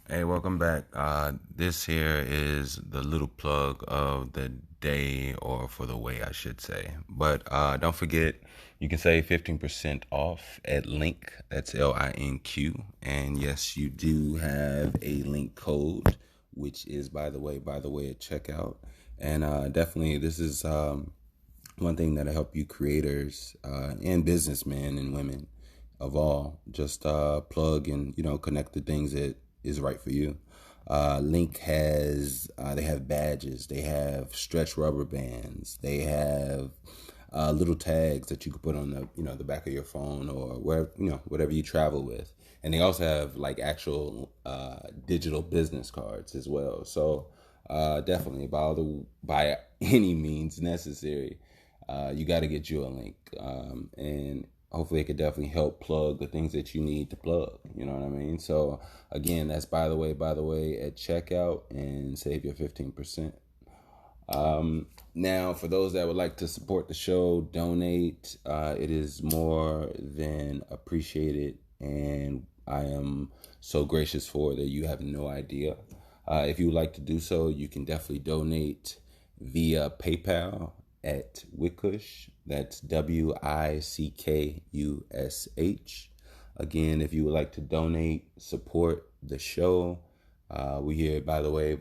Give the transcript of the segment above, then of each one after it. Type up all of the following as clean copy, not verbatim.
Hey, welcome back. This here is the little plug of the day, or for the way, I should say. But don't forget, you can save 15% off at Link. That's LINQ. And yes, you do have a link code, which is by the way, at checkout. And definitely, this is one thing that'll help you creators and businessmen and women of all just plug and connect the things that is right for you. Link has they have badges, they have stretch rubber bands, they have little tags that you can put on the back of your phone or wherever whatever you travel with, and they also have like actual digital business cards as well. So definitely by any means necessary, you got to get you a link, and hopefully it could definitely help plug the things that you need to plug. You know what I mean? So again, that's by the way at checkout, and save your 15%. Now, for those that would like to support the show, donate. It is more than appreciated, and I am so gracious for that you have no idea. If you would like to do so, you can definitely donate via PayPal at Wickush. That's WICKUSH. Again, if you would like to donate, support the show, we here, by the way,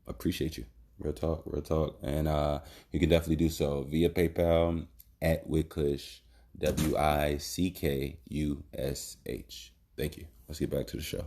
appreciate you. Real talk, real talk. And you can definitely do so via PayPal at Wickush, WICKUSH. Thank you. Let's get back to the show.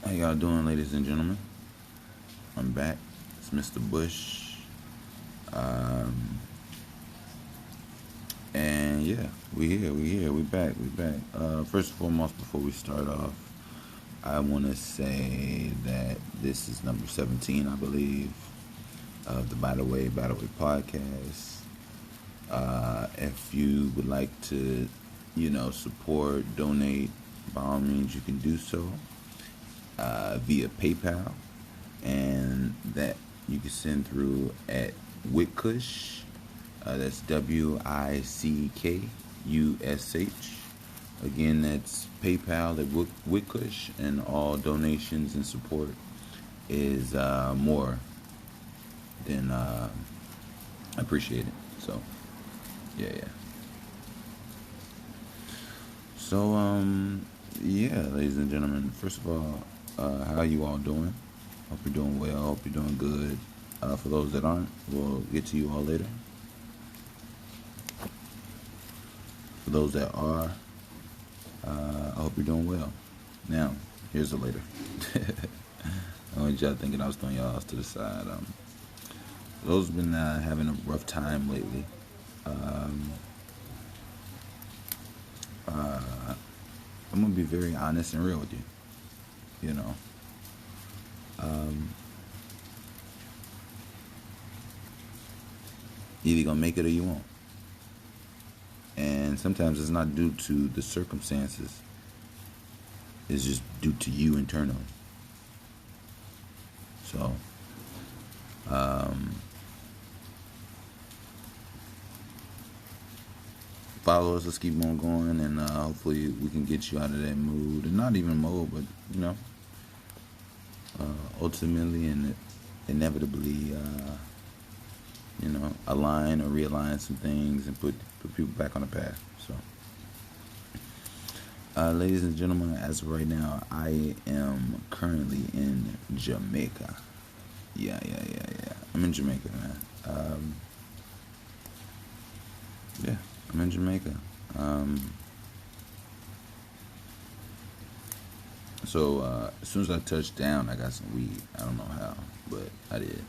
How y'all doing, ladies and gentlemen? I'm back. It's Mr. Bush. And yeah, we back. First and foremost, before we start off, I want to say that this is number 17, I believe, of the By the Way podcast. If you would like to, support, donate, by all means, you can do so via PayPal, and that you can send through at Wickush. That's WICKUSH. Again, that's PayPal at Wickush, and all donations and support is more than appreciated. So, yeah. So, yeah, ladies and gentlemen. First of all, how you all doing? Hope you're doing well. Hope you're doing good. For those that aren't, we'll get to you all later. For those that are, I hope you're doing well. Now, here's the later. I want y'all thinking I was throwing y'all to the side. Those have been having a rough time lately. I'm gonna be very honest and real with you. You know, you either gonna make it or you won't. And sometimes it's not due to the circumstances. It's just due to you internally. So, follow us. Let's keep on going, and hopefully we can get you out of that mood, and not even mood, but ultimately and inevitably, align or realign some things and put people back on the path. So, ladies and gentlemen, as of right now, I am currently in Jamaica. Yeah. I'm in Jamaica, man. Yeah, I'm in Jamaica. So as soon as I touched down, I got some weed. I don't know how, but I did.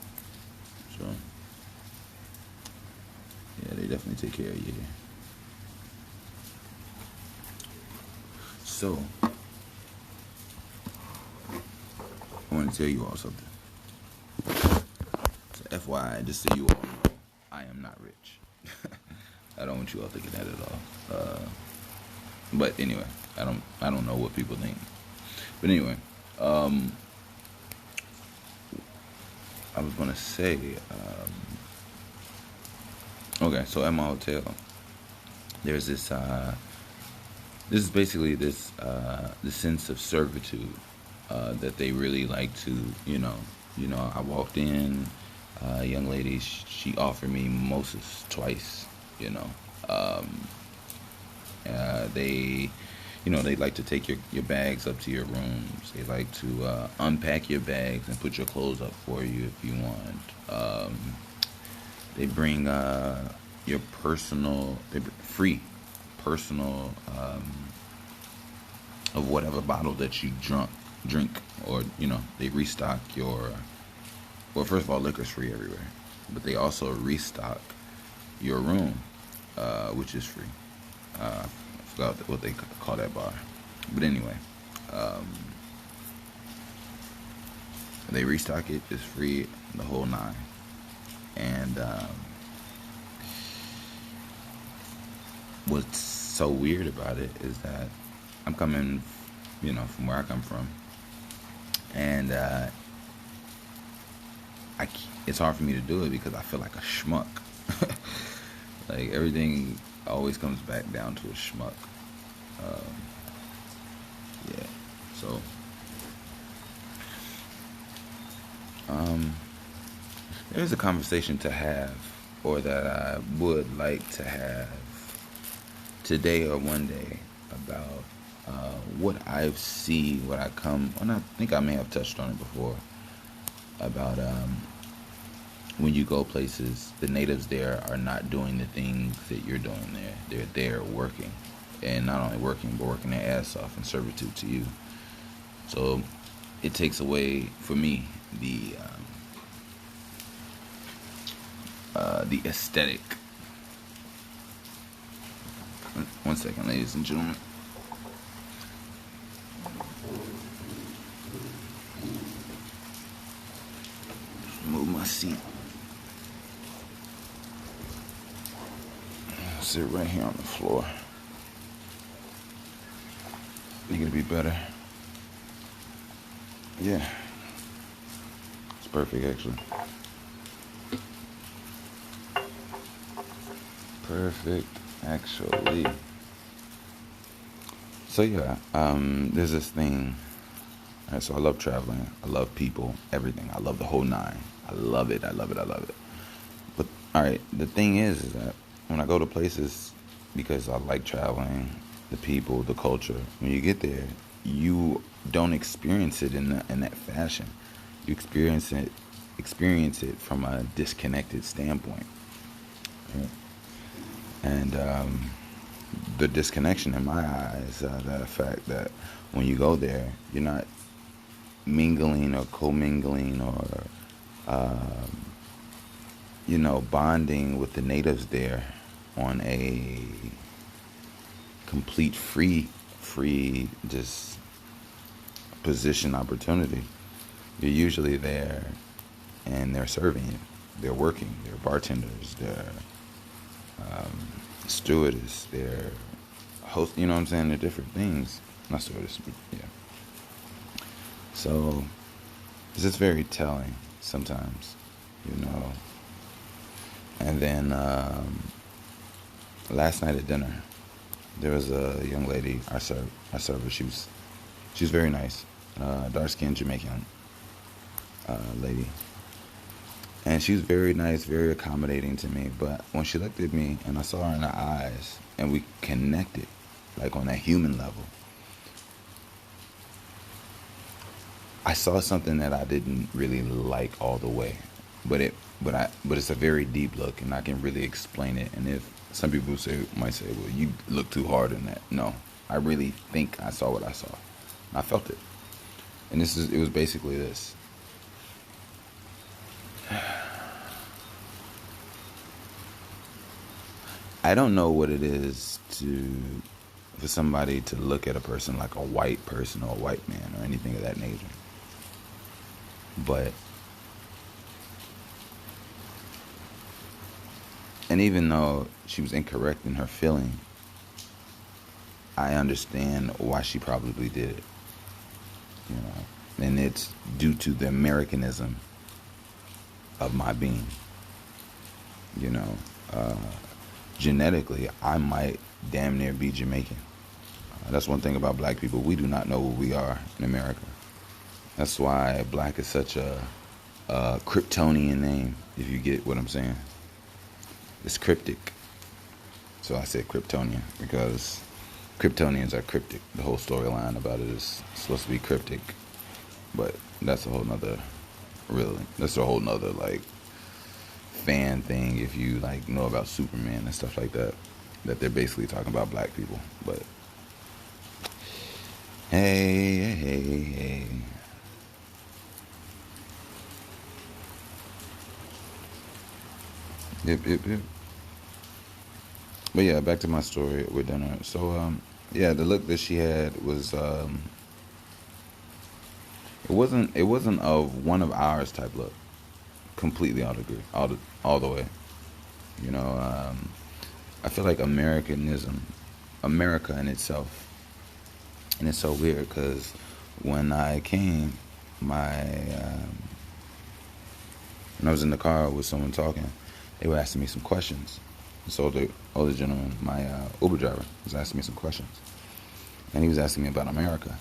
So yeah, they definitely take care of you here. So, I want to tell you all something. So, FYI, just so you all know, I am not rich. I don't want you all thinking that at all. But anyway, I don't know what people think. But anyway, I was gonna say, okay, so at my hotel, there's this. This is basically this the sense of servitude that they really like to, I walked in, a young lady, she offered me mimosas twice, you know. Um, they, they like to take your bags up to your rooms. They like to unpack your bags and put your clothes up for you if you want. They bring your free personal of whatever bottle that you drink, or they restock your. Well, first of all, liquor's free everywhere, but they also restock your room, which is free. I forgot what they call that bar, but anyway, um, they restock it. It's free, the whole nine, and what's so weird about it is that I'm coming, from where I come from, and it's hard for me to do it because I feel like a schmuck. Like everything always comes back down to a schmuck. Um, yeah. So, there's a conversation to have, or that I would like to have today or one day, about what I see, and I think I may have touched on it before, about when you go places, the natives there are not doing the things that you're doing there. They're there working, and not only working, but working their ass off in servitude to you. So it takes away, for me, the aesthetic. One second, ladies and gentlemen. Move my seat. Sit right here on the floor. Think it'll be better. Yeah. It's perfect, actually. Perfect, actually. So yeah, there's this thing. Alright, so I love traveling. I love people, everything. I love the whole nine. I love it. I love it. I love it. But alright, the thing is that when I go to places, because I like traveling, the people, the culture, when you get there, you don't experience it in that fashion. You experience it from a disconnected standpoint. Right? And the disconnection in my eyes, the fact that when you go there, you're not mingling or commingling or bonding with the natives there on a complete free just position opportunity. You're usually there and they're serving you, they're working, they're bartenders, they're stewardess, they're host, you know what I'm saying, they're different things. Not stewardess, but yeah. So it's just very telling sometimes, And then last night at dinner, there was a young lady, our server. She was very nice, dark-skinned Jamaican lady, and she was very nice, very accommodating to me. But when she looked at me and I saw her in her eyes, and we connected, like on that human level, I saw something that I didn't really like all the way, but it's a very deep look, and I can really explain it. And if some people might say, well, you look too hard in that. No, I really think I saw what I saw. I felt it. And it was basically this. I don't know what it is to for somebody to look at a person like a white person or a white man or anything of that nature. But, and even though she was incorrect in her feeling, I understand why she probably did it. You know, and it's due to the Americanism of my being. You know, genetically, I might damn near be Jamaican. That's one thing about black people. We do not know who we are in America. That's why black is such a Kryptonian name, if you get what I'm saying. It's cryptic. So I said Kryptonian because Kryptonians are cryptic. The whole storyline about it is supposed to be cryptic. But that's a whole nother, really, that's a whole nother, like, fan thing if you, like, know about Superman and stuff like that. That they're basically talking about black people. But, hey. Yep. But yeah, back to my story with dinner. So, yeah, the look that she had was, it wasn't of one of ours type look. Completely all agree, all the way. You know, I feel like Americanism, America in itself, and it's so weird because when I came, when I was in the car with someone talking, they were asking me some questions. So the older gentleman, my Uber driver, was asking me some questions, and he was asking me about America,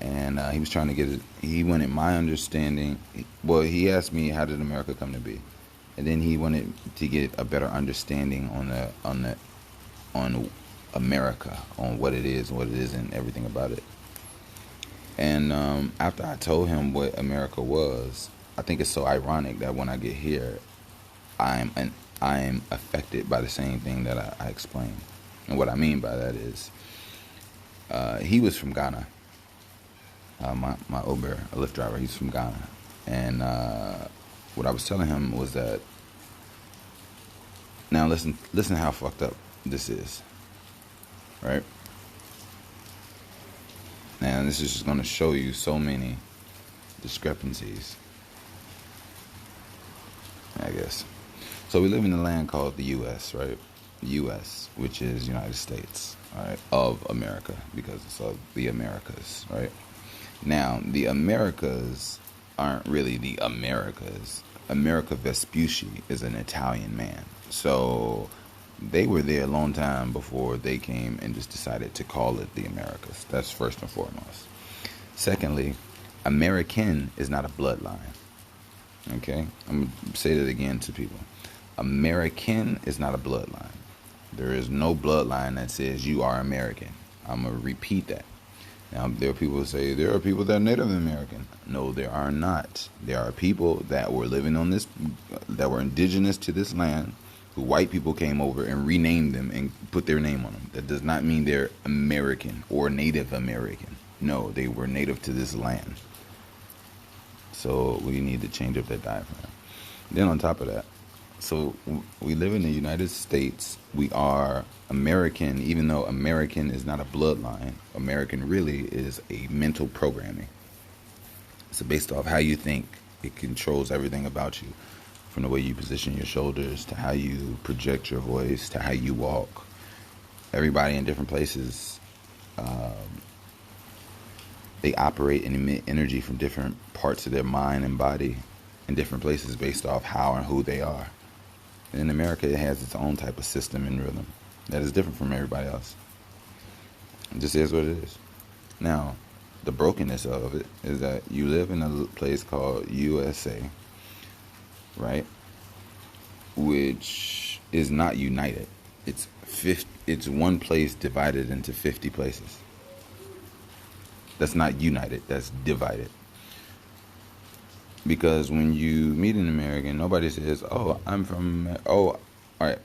and he was trying to get it. He wanted my understanding. Well, he asked me how did America come to be, and then he wanted to get a better understanding on America, on what it is, what it isn't, everything about it. And after I told him what America was, I think it's so ironic that when I get here, I am affected by the same thing that I explained. And what I mean by that is, he was from Ghana. My Uber, a Lyft driver, he's from Ghana. And what I was telling him was that, now listen how fucked up this is, right? And this is just going to show you so many discrepancies, I guess. So we live in a land called the U.S., right? U.S., which is United States, all right, of America, because it's of the Americas, right? Now, the Americas aren't really the Americas. America Vespucci is an Italian man. So they were there a long time before they came and just decided to call it the Americas. That's first and foremost. Secondly, American is not a bloodline. Okay? I'm going to say that again to people. American is not a bloodline. There is no bloodline that says you are American. I'm going to repeat that. Now, there are people who say there are people that are Native American. No, there are not. There are people that were living on this, that were indigenous to this land, who white people came over and renamed them and put their name on them. That does not mean they're American or Native American. No, they were native to this land. So we need to change up that diaphragm. Then on top of that, so we live in the United States. We are American, even though American is not a bloodline. American really is a mental programming. So based off how you think, it controls everything about you. From the way you position your shoulders, to how you project your voice, to how you walk. Everybody in different places, they operate and emit energy from different parts of their mind and body in different places based off how and who they are. And in America, it has its own type of system and rhythm that is different from everybody else. It just is what it is. Now, the brokenness of it is that you live in a place called USA, right? Which is not united. It's one place divided into 50 places. That's not united, that's divided. Because when you meet an American, nobody says, oh, I'm from, oh, all right,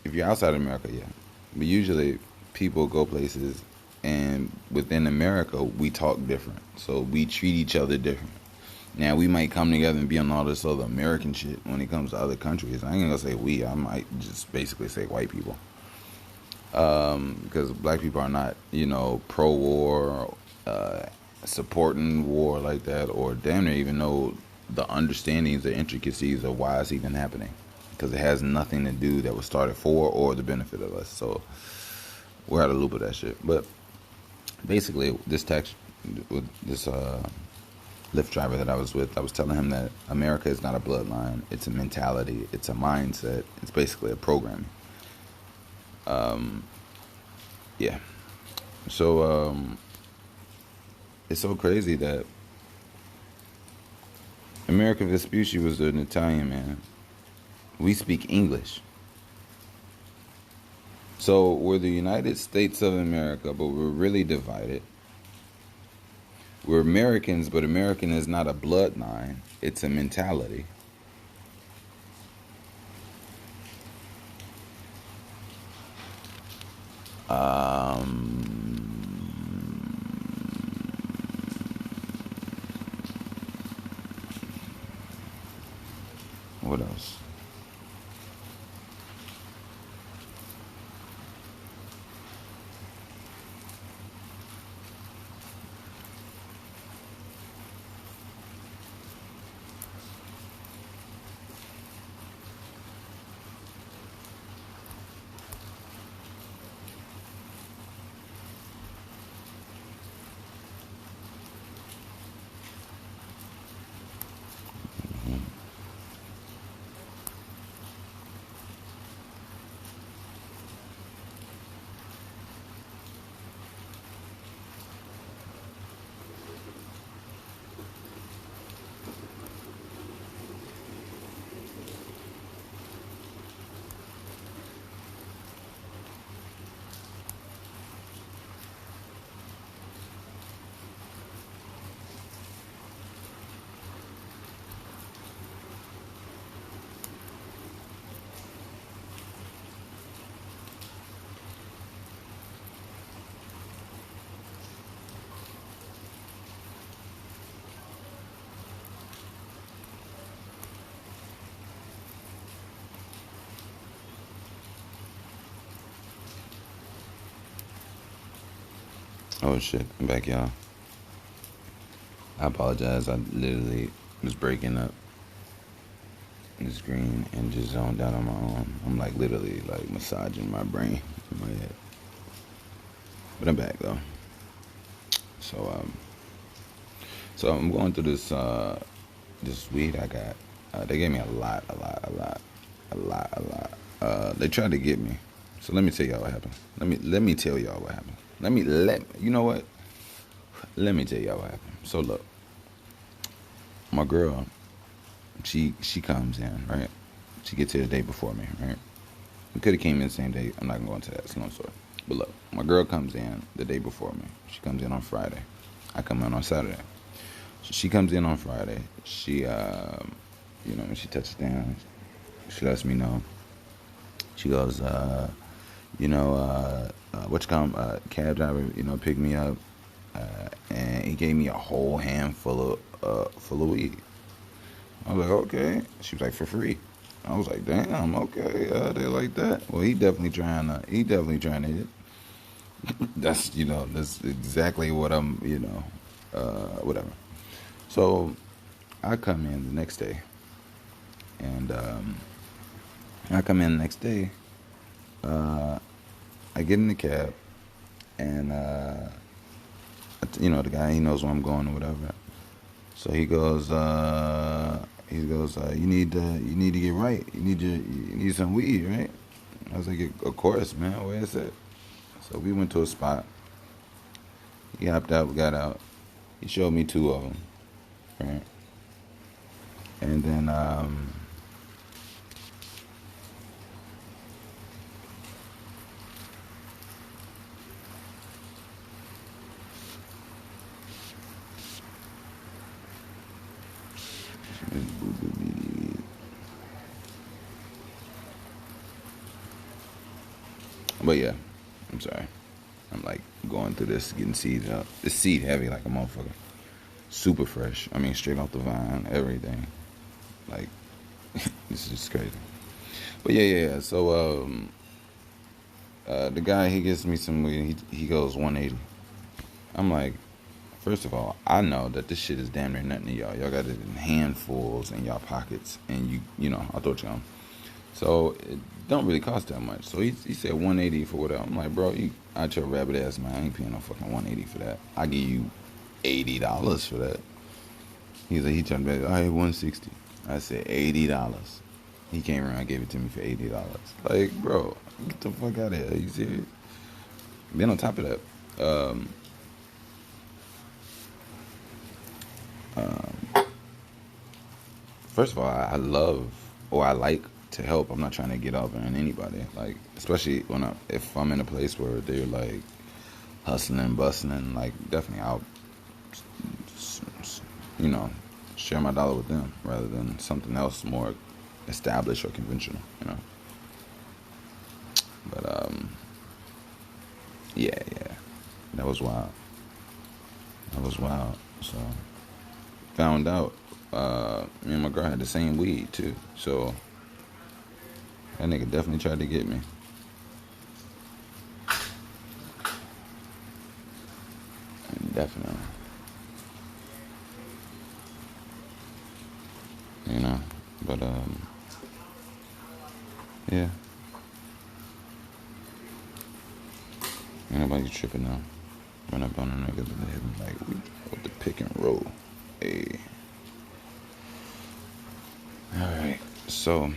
if you're outside of America, yeah. But usually people go places, and within America, we talk different. So we treat each other different. Now, we might come together and be on all this other American shit when it comes to other countries. I ain't gonna say we, I might just basically say white people. because black people are not, pro-war, uh, supporting war like that, or damn near even know the understandings, the intricacies of why it's even happening, because it has nothing to do that was started for or the benefit of us. So we're out of the loop of that shit. But basically, with this Lyft driver that I was with, I was telling him that America is not a bloodline; it's a mentality, it's a mindset, it's basically a programming. Yeah. So it's so crazy that America Vespucci was an Italian man. We speak English. So we're the United States of America, but we're really divided. We're Americans, but American is not a bloodline. It's a mentality. What else? Oh shit, I'm back, y'all. I apologize. I literally was breaking up the screen and just zoned out on my own. I'm like literally like massaging my brain in my head. But I'm back though. So so I'm going through this weed I got. They gave me a lot. They tried to get me. So let me tell y'all what happened. Let me tell y'all what happened. You know what? Let me tell y'all what happened. So look, my girl, she comes in, right? She gets here the day before me, right? We could have came in the same day. I'm not gonna go into that. It's a long story. But look, my girl comes in the day before me. She comes in on Friday. I come in on Saturday. So she comes in on Friday. She, when she touches down, she lets me know. She goes, what you call him? Cab driver, picked me up, and he gave me a whole handful full of weed. I was like, okay. She was like, for free. I was like, damn, okay, they like that. Well, he definitely trying to hit. That's exactly what I'm, whatever. So I come in the next day, and I get in the cab, and the guy, he knows where I'm going or whatever. So he goes, you need to get right. You need some weed, right? I was like, of course, man. Where is it? So we went to a spot. He hopped out, we got out. He showed me two of them, right? And then but yeah, I'm sorry. I'm like going through this, getting seeds out. This seed heavy like a motherfucker. Super fresh. I mean, straight off the vine, everything. Like, this is just crazy. But yeah. So The guy, he gives me some weed. He goes 180. I'm like, first of all, I know that this shit is damn near nothing to y'all. Y'all got it in handfuls in y'all pockets, and you know, I'll throw it to him. So it don't really cost that much. So he said 180 for whatever. I'm like, bro, you out your rabbit ass, man. I ain't paying no fucking 180 for that. I give you $80 for that. He's like, he turned back, all right, 160. I said $80. He came around and gave it to me for $80. Like, bro, get the fuck out of here. Are you serious? Then on top of that, first of all, I love or I like to help. I'm not trying to get up on anybody. Like, especially if I'm in a place where they're like hustling, bustling. Like, definitely I'll, you know, share my dollar with them rather than something else more established or conventional. You know. But yeah, that was wild. That was wild. So found out me and my girl had the same weed too. So that nigga definitely tried to get me. Definitely. You know. But yeah. Ain't nobody tripping now. Run up on a nigga and like we with the pick and roll. Hey. Alright. So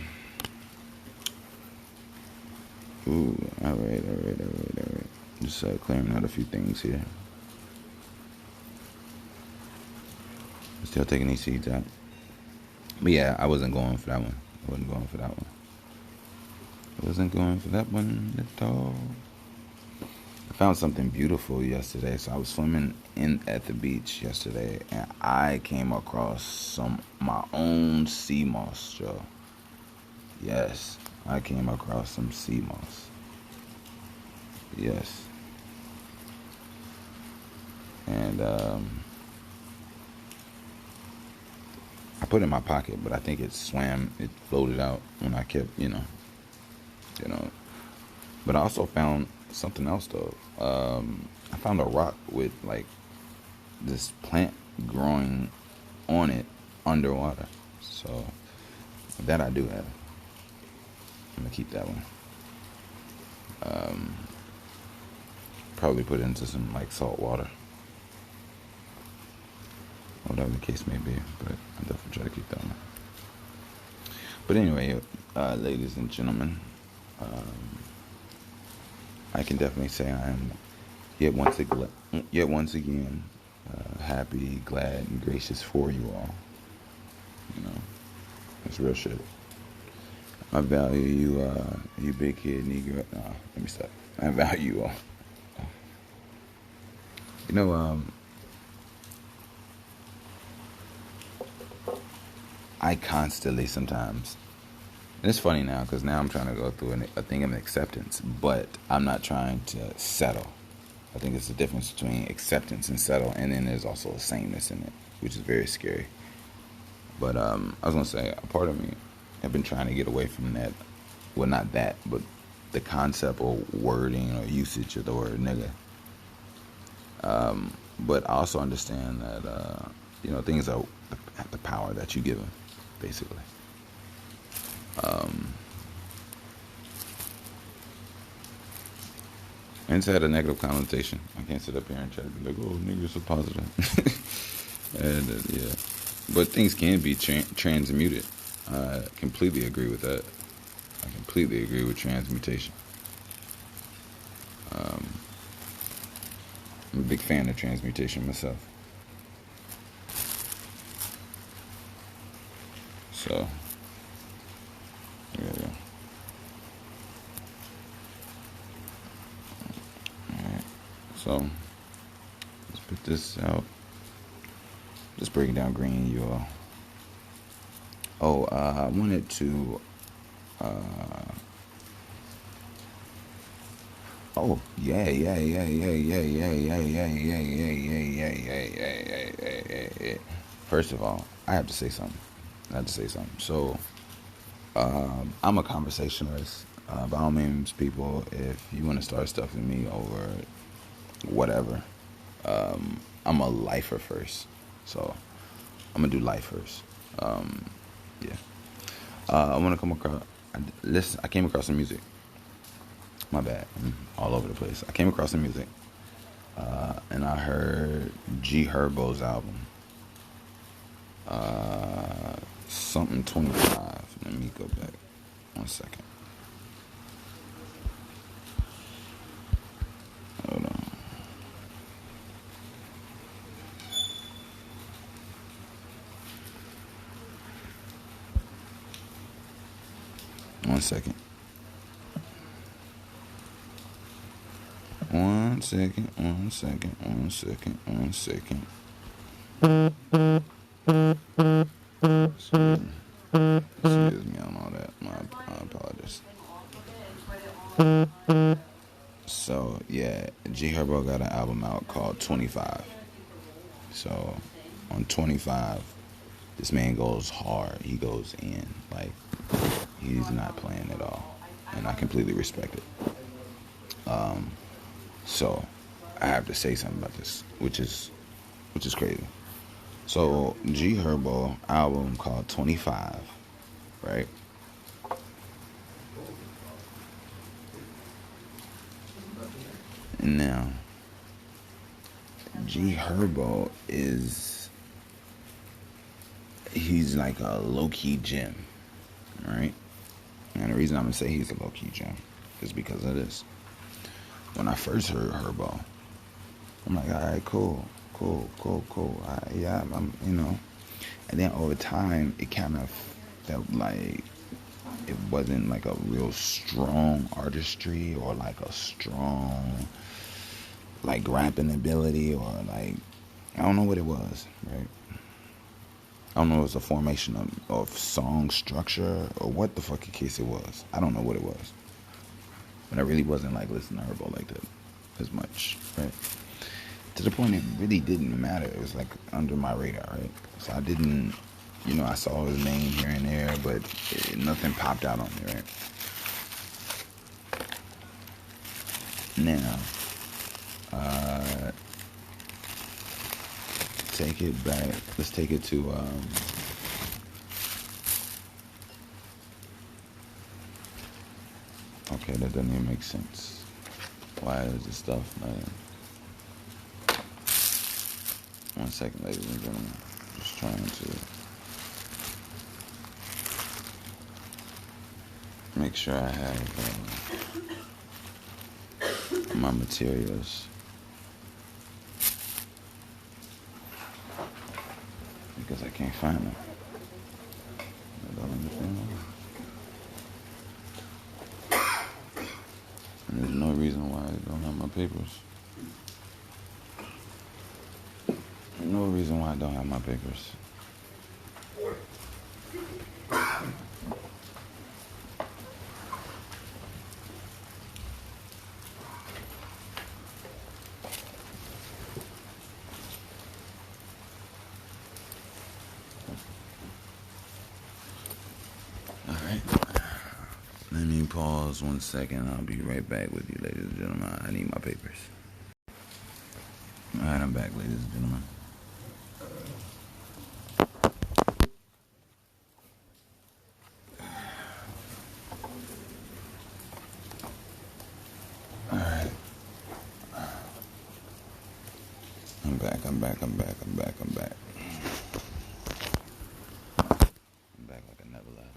alright. Just clearing out a few things here. Still taking these seeds out. But yeah, I wasn't going for that one. I wasn't going for that one at all. I found something beautiful yesterday. So I was swimming at the beach yesterday, and I came across my own sea moss, Joe. Yes, I came across some sea moss. Yes. And I put it in my pocket, but I think it floated out when I kept, you know. But I also found something else though. I found a rock with like this plant growing on it underwater. So that I do have. I'm gonna keep that one. Probably put it into some like salt water. Whatever the case may be, but I'll definitely try to keep that one. But anyway, ladies and gentlemen, I can definitely say I am yet once again happy, glad, and gracious for you all. You know, it's real shit. I value you, you big kid Negro. No, let me stop. I value you all. You know, I constantly sometimes, and it's funny now because now I'm trying to go through a thing of acceptance, but I'm not trying to settle. I think there's a difference between acceptance and settle, and then there's also a sameness in it, which is very scary. But I was gonna say, a part of me have been trying to get away from that. Well, not that, but the concept or wording or usage of the word nigga. But I also understand that you know, things are the power that you give them, basically. And it's had a negative connotation. I can't sit up here and try to be like, oh, niggas are positive. And yeah. But things can be transmuted. I completely agree with that. I completely agree with transmutation. I'm a big fan of transmutation myself. So, yeah. Alright. So, let's put this out. Just breaking down green, you all. Oh, I wanted to. Oh, yeah. First of all, I have to say something. So, I'm a conversationalist. By all means, people, if you want to start stuff with me over whatever, I'm a lifer first. So I'm gonna do life first. Yeah. I want to come across. Listen, I came across some music. My bad. I'm all over the place. I came across some music, and I heard G Herbo's album, something 25. Let me go back 1 second. Hold on. 1 second. 1 second. 1 second. 1 second. 1 second. Excuse me on all that. My apologies. So yeah, G Herbo got an album out called 25. So on 25, this man goes hard. He goes in. Like, he's not playing at all. And I completely respect it. So I have to say something about this, which is crazy. So G Herbo album called 25, right? And now G Herbo he's like a low-key gem, right? And the reason I'm gonna say he's a low-key gem is because of this. When I first heard Herbo, I'm like, all right, cool. Yeah, I'm. And then over time, it kind of felt like it wasn't like a real strong artistry or like a strong like rapping ability, or like, I don't know what it was, right? I don't know if it was a formation of song structure or what the fucking case it was. I don't know what it was. But I really wasn't like listening to Herbo like that as much, right? To the point it really didn't matter. It was like under my radar, right? So I didn't, I saw his name here and there, but nothing popped out on me, right? Now, take it back. Let's take it to, okay, that doesn't even make sense. Why is this stuff, like, 1 second, ladies and gentlemen. Just trying to make sure I have my materials, because I can't find them. I don't understand why. And there's no reason why I don't have my papers. No reason why I don't have my papers. Alright. Let me pause 1 second. I'll be right back with you, ladies and gentlemen. I need my papers. Alright, I'm back, ladies and gentlemen. I'm back. I'm back like I never left.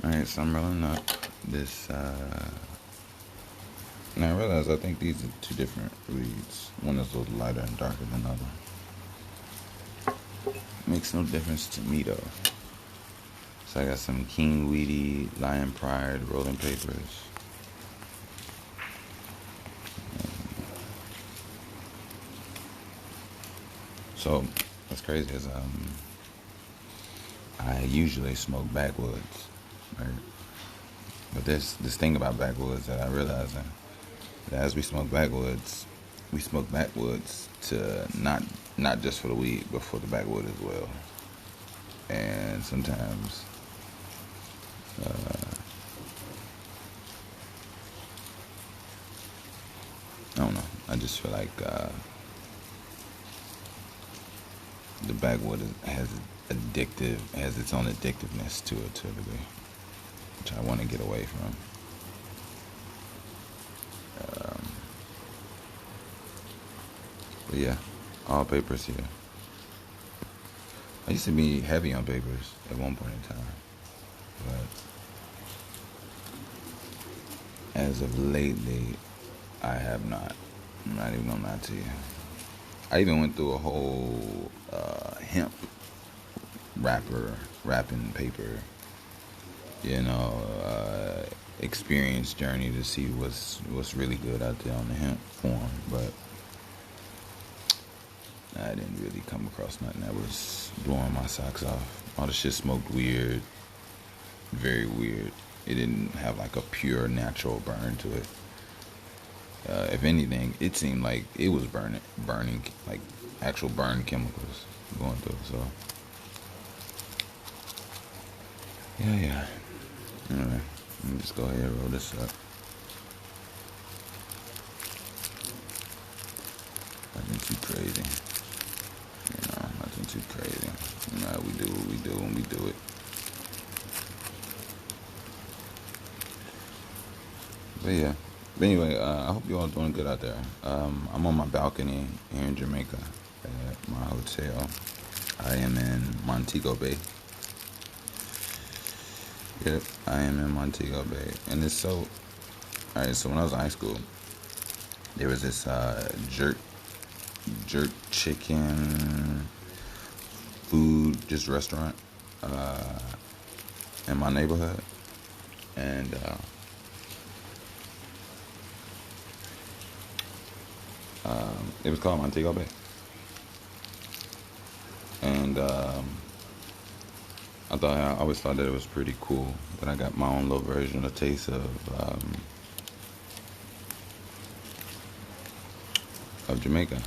Alright, so I'm rolling up this, now I realize I think these are two different reads. One is a little lighter and darker than the other. Makes no difference to me though. So I got some King Weedy, Lion Pride, rolling papers. So what's crazy is I usually smoke backwoods, right? But there's this thing about backwoods that I realize that as we smoke backwoods to not just for the weed, but for the backwood as well. And sometimes, I don't know. I just feel like the backwood has its own addictiveness to it to a degree, which I want to get away from. But yeah, all papers here. I used to be heavy on papers at one point in time, but as of lately, I have not. I'm not even gonna lie to you. I even went through a whole hemp rapping paper, experience journey to see what's really good out there on the hemp form, but I didn't really come across nothing that was blowing my socks off. All the shit smoked weird, very weird. It didn't have like a pure natural burn to it. If anything, it seemed like it was burning like actual burn chemicals going through. So, yeah. Anyway, let me just go ahead and roll this up. Nothing too crazy. Nothing too crazy. We do what we do when we do it. But yeah. But anyway, I hope you all doing good out there. I'm on my balcony here in Jamaica at my hotel. I am in Montego Bay. Yep, I am in Montego Bay. And it's so... Alright, so when I was in high school, there was this jerk chicken food, just restaurant in my neighborhood. And... it was called Montego Bay. And I always thought that it was pretty cool. But I got my own little version, a taste of Jamaica.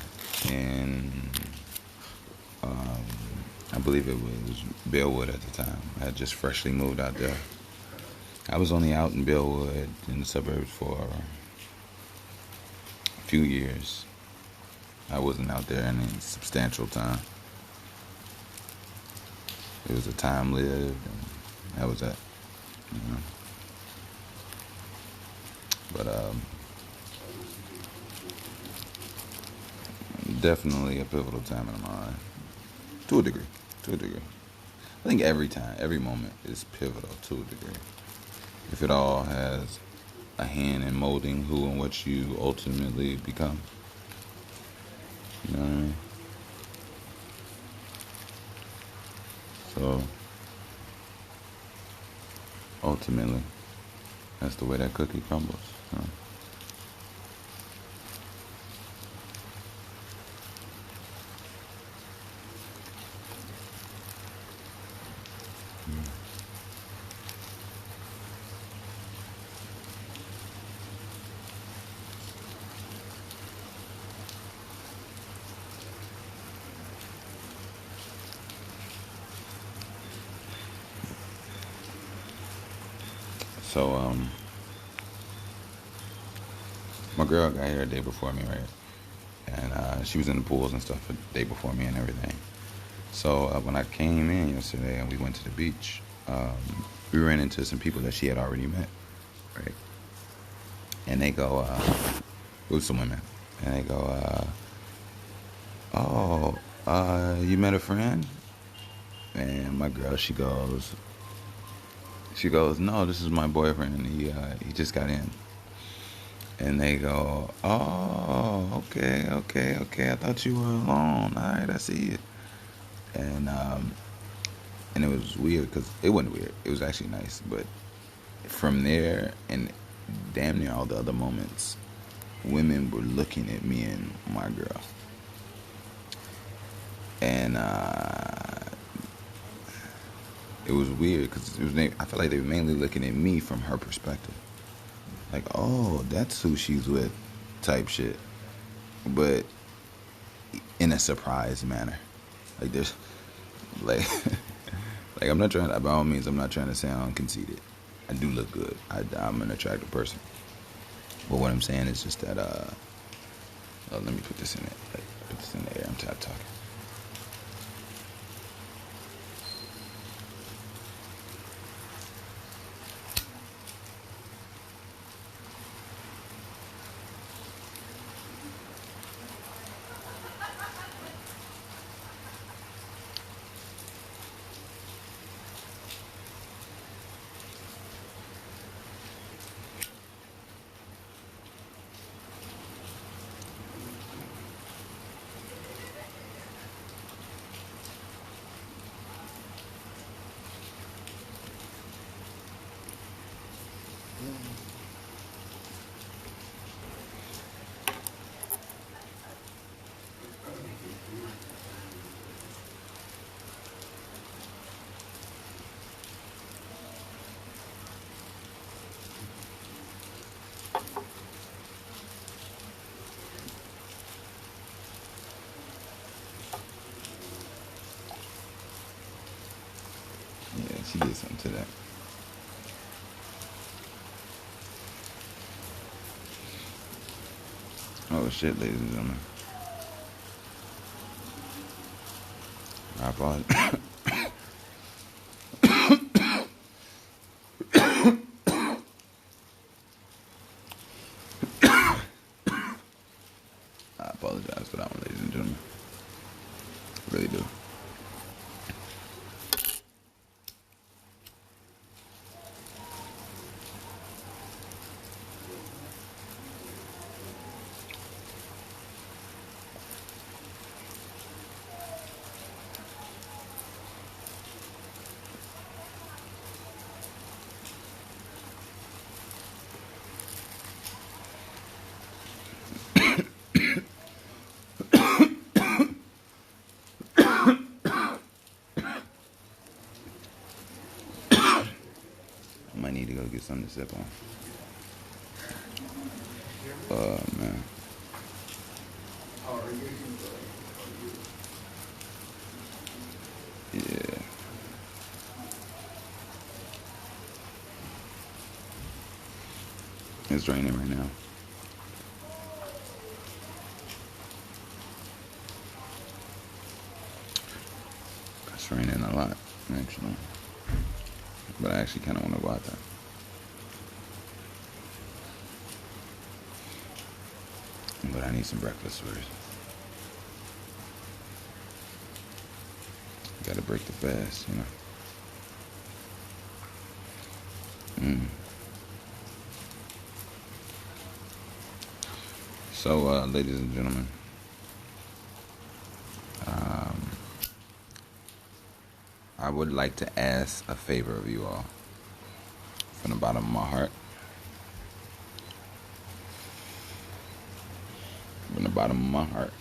And I believe it was Bellwood at the time. I had just freshly moved out there. I was only out in Bellwood in the suburbs for a few years. I wasn't out there any substantial time. It was a time lived, and that was that. But definitely a pivotal time in my life, to a degree. I think every moment is pivotal to a degree. If it all has a hand in molding who and what you ultimately become. You know what I mean? So, ultimately, that's the way that cookie crumbles. So. So, my girl got here a day before me, right? And she was in the pools and stuff the day before me and everything. So when I came in yesterday and we went to the beach, we ran into some people that she had already met, right? And they go, it was some women, and they go, you met a friend? And my girl, she goes, no, this is my boyfriend. He just got in. And they go, oh, okay. I thought you were alone. All right, I see it. And it was weird because it wasn't weird. It was actually nice. But from there and damn near all the other moments, women were looking at me and my girl. And it was weird because I feel like they were mainly looking at me from her perspective. Like, oh, that's who she's with, type shit. But in a surprise manner. Like there's like like I'm not trying to, by all means I'm not trying to sound conceited. I do look good. I'm an attractive person. But what I'm saying is just that let me put this in it. Like, put this in the air. I'm tired of talking. Yeah, she did something to that. Oh shit, ladies and gentlemen. I apologize. I apologize for that one, ladies and gentlemen. I really do. I might need to go get something to sip on. Man. Yeah. It's raining right now. It's raining a lot, actually. But I actually kind of want to go out there. But I need some breakfast first. Gotta break the fast, you know. So, ladies and gentlemen, I would like to ask a favor of you all from the bottom of my heart. From the bottom of my heart.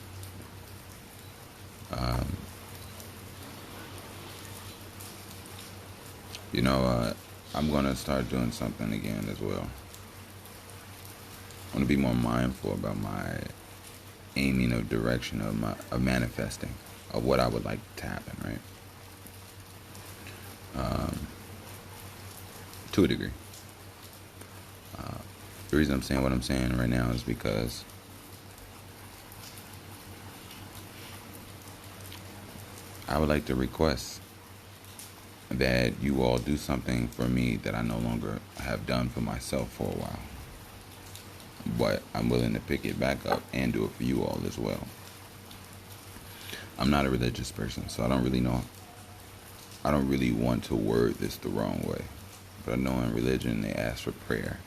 You know, I'm going to start doing something again as well. I want to be more mindful about my aiming or direction of manifesting, of what I would like to happen, right? To a degree. The reason I'm saying what I'm saying right now is because I would like to request that you all do something for me that I no longer have done for myself for a while. But I'm willing to pick it back up and do it for you all as well. I'm not a religious person, so I don't really want to word this the wrong way. But I know in religion they ask for prayer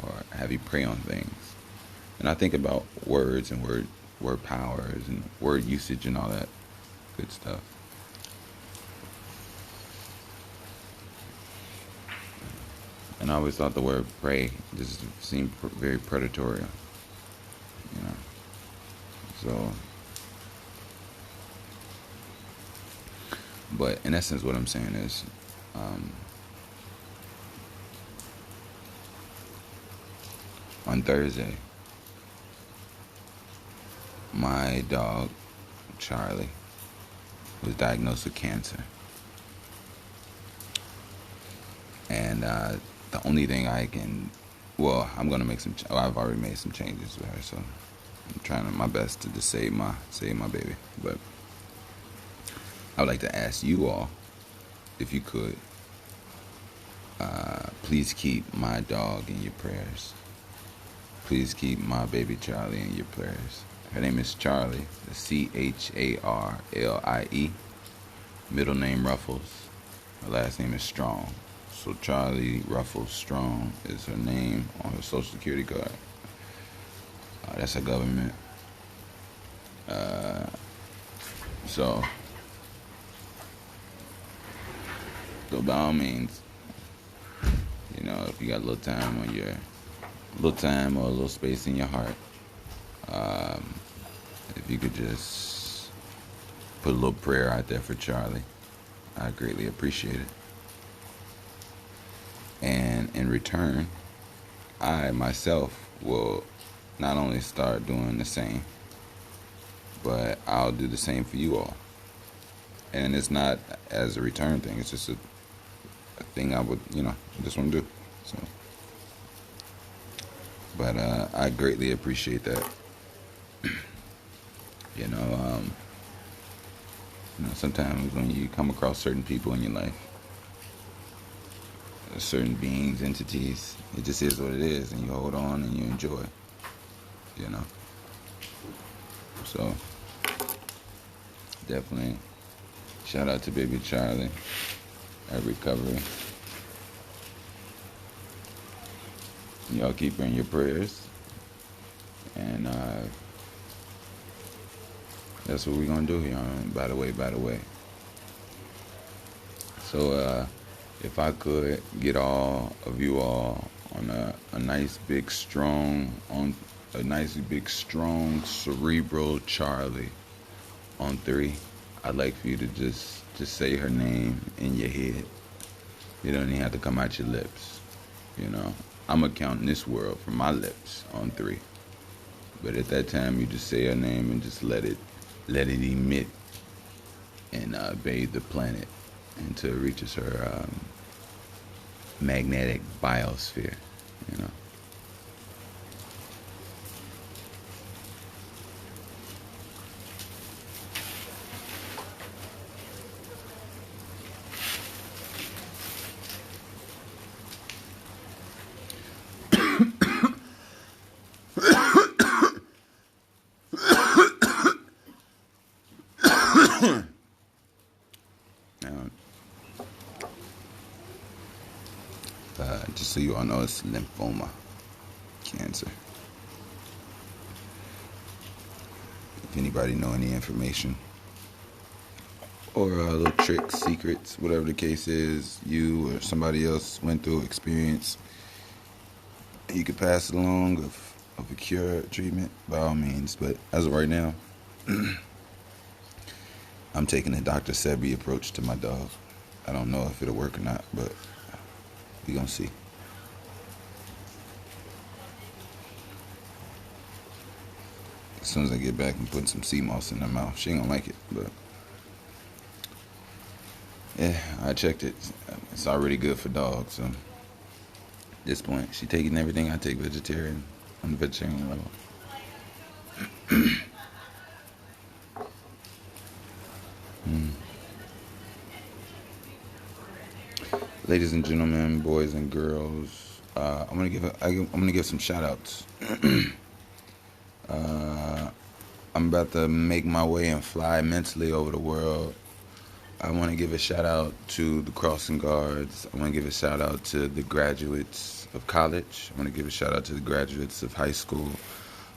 or have you pray on things. And I think about words and word powers and word usage and all that good stuff. And I always thought the word pray just seemed very predatory, you know. So, but in essence, what I'm saying is, On Thursday, my dog, Charlie, was diagnosed with cancer. And the only thing I'm going to make I've already made some changes with her, so I'm trying my best to just save my baby. But I would like to ask you all, if you could, please keep my dog in your prayers. Please keep my baby Charlie in your prayers. Her name is Charlie, Charlie. Middle name Ruffles. Her last name is Strong. So Charlie Ruffles Strong is her name on her social security card. That's her government. So by all means, if you got a little time or a little space in your heart, if you could just put a little prayer out there for Charlie, I greatly appreciate it. And in return, I myself will not only start doing the same, but I'll do the same for you all. And it's not as a return thing, it's just a thing I would, just want to do. So, but I greatly appreciate that. Sometimes when you come across certain people in your life, certain beings, entities, it just is what it is, and you hold on and you enjoy, So, definitely, shout out to baby Charlie, her recovery. Y'all keep her in your prayers, and that's what we're gonna do here on By the Way. So if I could get all of you all on a nice big strong cerebral Charlie on 3, I'd like for you to just say her name in your head. You don't even have to come out your lips. I'm gonna count in this world from my lips on 3. But at that time, you just say her name and just let it emit and bathe the planet until it reaches her magnetic biosphere. Just so you all know, it's lymphoma cancer. If anybody know any information or little tricks, secrets, whatever the case is, you or somebody else went through experience, you could pass it along of a cure, treatment, by all means. But as of right now, I'm taking a Dr. Sebi approach to my dog. I don't know if it'll work or not, but we gonna see. As soon as I get back and put some sea moss in her mouth, she ain't gonna like it, but yeah, I checked it. It's already good for dogs, so at this point, she taking everything I take vegetarian on the vegetarian level. Ladies and gentlemen, boys and girls, I'm gonna give some shout outs. I'm about to make my way and fly mentally over the world. I want to give a shout out to the crossing guards. I want to give a shout out to the graduates of college. I want to give a shout out to the graduates of high school.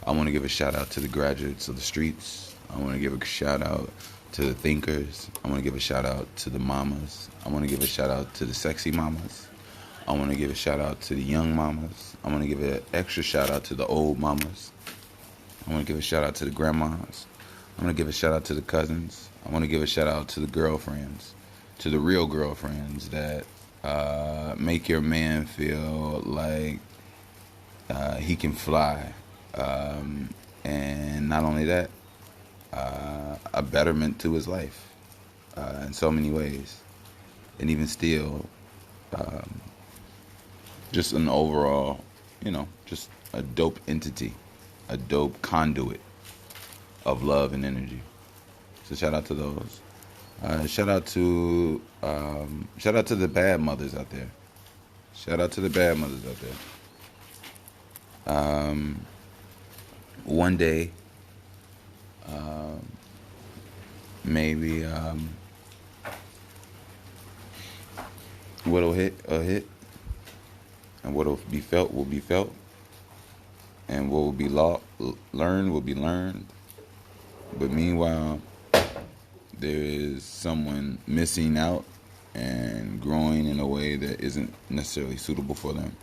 I want to give a shout out to the graduates of the streets. I want to give a shout out to the thinkers. I want to give a shout out to the mamas. I want to give a shout out to the sexy mamas. I want to give a shout out to the young mamas. I want to give an extra shout out to the old mamas. I want to give a shout out to the grandmas. I want to give a shout out to the cousins. I want to give a shout out to the girlfriends. to the real girlfriends that make your man feel like he can fly, and not only that, a betterment to his life in so many ways, and even still, just an overall, just a dope entity, a dope conduit of love and energy. So shout out to those. Shout out to the bad mothers out there. Shout out to the bad mothers out there. One day, maybe what'll hit a hit, and what'll be felt will be felt, and what will be learned will be learned. But meanwhile, there is someone missing out and growing in a way that isn't necessarily suitable for them,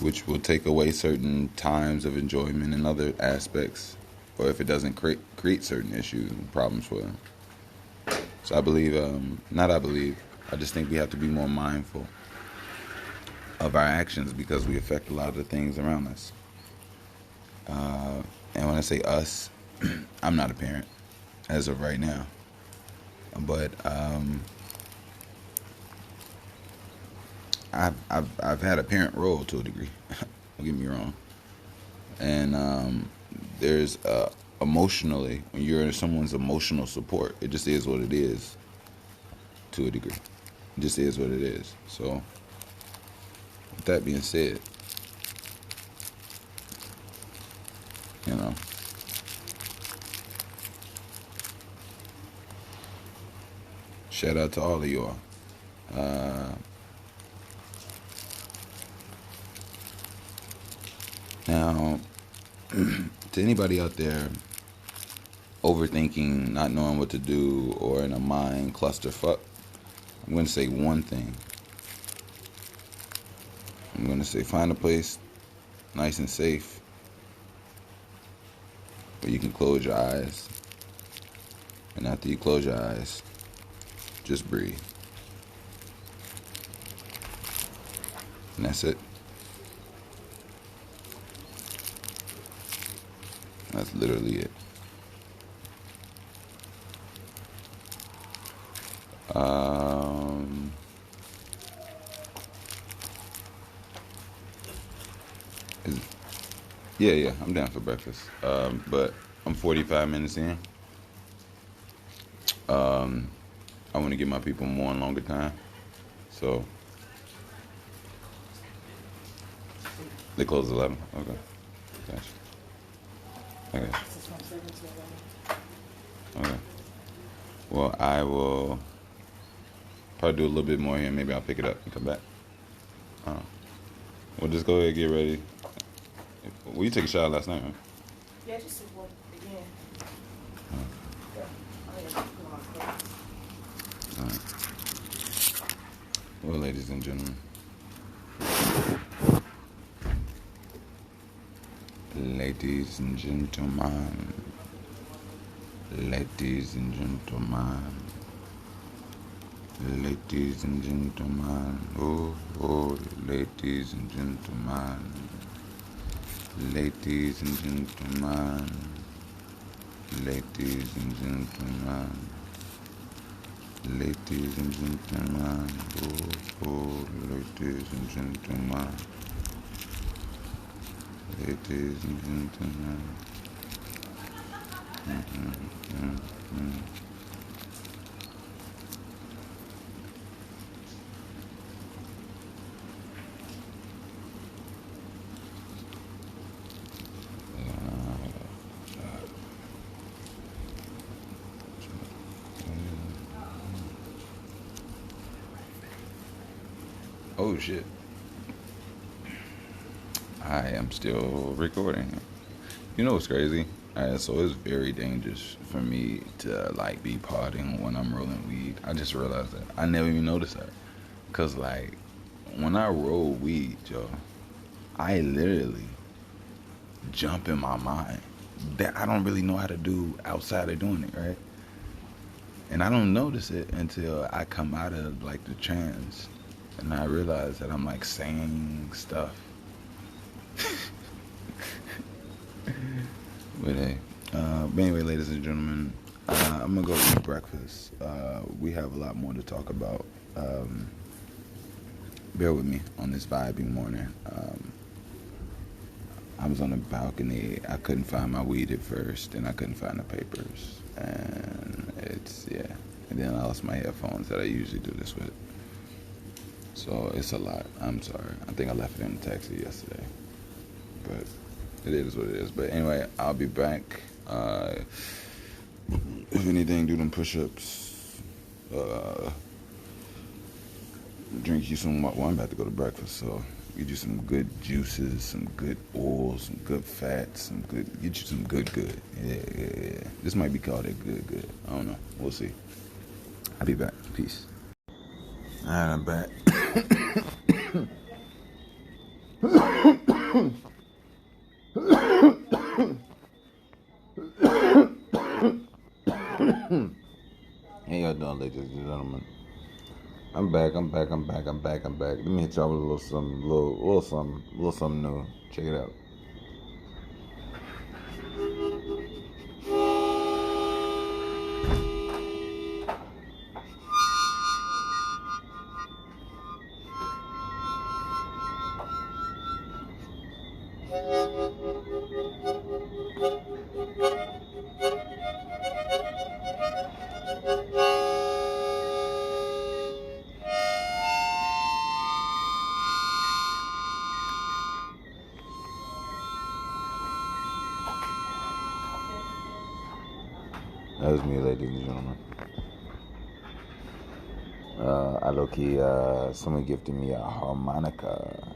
which will take away certain times of enjoyment in other aspects, or if it doesn't create certain issues and problems for them. So I just think we have to be more mindful of our actions because we affect a lot of the things around us. And when I say us, I'm not a parent as of right now, but I've had a parent role to a degree. Don't get me wrong. And there's emotionally, when you're in someone's emotional support, it just is what it is. To a degree, it just is what it is. So, with that being said, shout out to all of y'all. Now, to anybody out there overthinking, not knowing what to do, or in a mind clusterfuck, I'm going to say one thing. I'm going to say find a place nice and safe where you can close your eyes. And after you close your eyes, just breathe. And that's it. That's literally it. Yeah, I'm down for breakfast. But I'm 45 minutes in. I want to give my people more and longer time. So they close at 11. Okay. Gotcha. Okay. Okay. Well, I will probably do a little bit more here. Maybe I'll pick it up and come back. We'll just go ahead and get ready. Well, you took a shower last night, right? Yeah, just took one again. All right. Well, ladies and gentlemen. Ladies and gentlemen. Ladies and gentlemen. Ladies and gentlemen. Oh, ladies and gentlemen. Ladies and gentlemen. Ladies and gentlemen. Ladies and gentlemen. Oh, ladies and gentlemen. Ladies and gentlemen. Oh shit. I am still recording. You know what's crazy? So it's very dangerous for me to like be partying when I'm rolling weed. I just realized that. I never even noticed that. Cause like when I roll weed, yo, I literally jump in my mind that I don't really know how to do outside of doing it, right? And I don't notice it until I come out of like the trance, and I realize that I'm like saying stuff. But hey, but anyway, ladies and gentlemen, I'm gonna go eat breakfast. We have a lot more to talk about. Bear with me on this vibing morning. I was on the balcony. I couldn't find my weed at first, and I couldn't find the papers, and And then I lost my headphones that I usually do this with. So it's a lot. I'm sorry. I think I left it in the taxi yesterday, but it is what it is. But anyway, I'll be back. If anything, do them push-ups. Drink you some. Well, I'm about to go to breakfast, so get you some good juices, some good oils, some good fats, get you some good. Yeah. This might be called a good. I don't know. We'll see. I'll be back. Peace. Alright, I'm back. Hey, y'all doing, ladies and gentlemen? I'm back. Let me hit y'all with a little something new. Check it out. That was me, ladies and gentlemen. I low-key, someone gifted me a harmonica